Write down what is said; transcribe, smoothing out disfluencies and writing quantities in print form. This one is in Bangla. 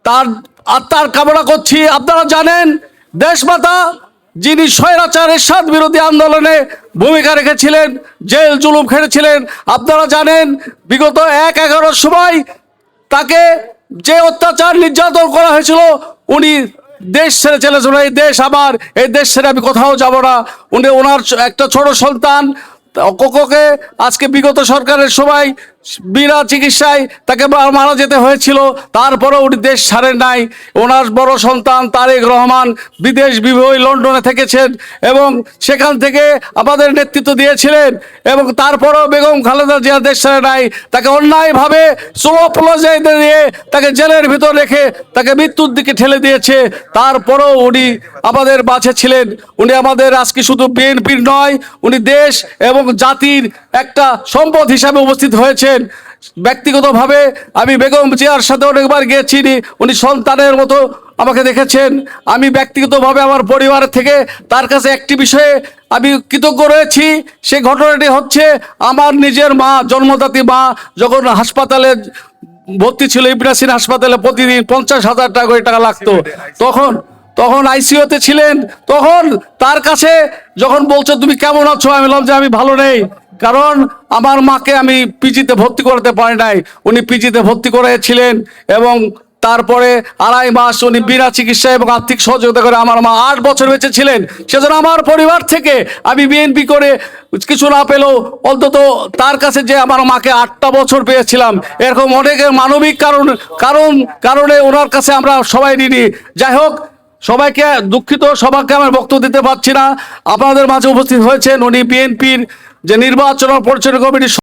তার আত্মার কামনা করছি। আপনারা জানেন দেশমাতা যিনি স্বৈরাচার এরশাদ বিরোধী আন্দোলনে ভূমিকা রেখেছিলেন, জেল জুলুম খেটেছিলেন, আপনারা জানেন বিগত ১/১১ সময় তাকে যে অত্যাচার নির্যাতন করা হয়েছিল, উনি দেশ ছেড়ে চলে যাবেন। এই দেশ আমার, এই দেশ ছেড়ে আমি কোথাও যাব না। ওনার একটা ছোট সন্তান কোকোকে আজকে বিগত সরকারের সময় বিনা চিকিৎসায় তাকে মারা যেতে হয়েছিল, তারপরেও উনি দেশ ছাড়েন নাই। ওনার বড় সন্তান তারেক রহমান বিদেশ বিভূমি লন্ডনে থেকেছেন এবং সেখান থেকে আমাদের নেতৃত্ব দিয়েছিলেন, এবং তারপরেও বেগম খালেদা জিয়া দেশ ছাড়ে নাই। তাকে অন্যায়ভাবে সোলোপোলজাই দিয়ে তাকে জেলের ভিতর রেখে তাকে মৃত্যুর দিকে ঠেলে দিয়েছে। তারপরেও উনি আমাদের মাঝে ছিলেন। উনি আমাদের আজকে শুধু বিএনপির নয়, উনি দেশ এবং জাতির একটা সম্পদ হিসাবে উপস্থিত হয়েছেন। ব্যক্তিগতভাবে আমি বেগম জিয়ার সাথে অনেকবার গিয়েছি, উনি সন্তানের মতো আমাকে দেখেছেন। আমি ব্যক্তিগতভাবে আমার পরিবারের থেকে তার কাছে একটি বিষয়ে আমি কৃতজ্ঞ রয়েছি। সে ঘটনাটি হচ্ছে আমার নিজের মা, জন্মদাত্রী মা যখন হাসপাতালে ভর্তি ছিল, ইব্রাসিন হাসপাতালে প্রতিদিন 50,000 টাকা লাগতো, তখন আইসিইউতে ছিলেন। তখন তার কাছে যখন বলছো তুমি কেমন আছো, আমি বললাম যে আমি ভালো নেই, কারণ আমার মাকে আমি পিজিতে ভর্তি করতে পারি নাই। উনি পিজিতে ভর্তি করেছিলেন এবং তারপরে 2.5 মাস উনি বিনা চিকিৎসা এবং আর্থিক সহযোগিতা করে আমার মা 8 বছর বেঁচে ছিলেন। সেজন্য আমার পরিবার থেকে আমি বিএনপি করে কিছু না পেলেও অন্তত তার কাছে যে আমার মাকে 8টা বছর পেয়েছিলাম, এরকম অনেকের মানবিক কারণে ওনার কাছে আমরা সবাই ঋণী। যাই হোক, সবাইকে দুঃখিত, সবাইকে আমার বক্তব্য দিতে পারছি না। আপনাদের মাঝে উপস্থিত হয়েছেন উনি বিএনপির যে নির্বাচন পরিচালনা কমিটির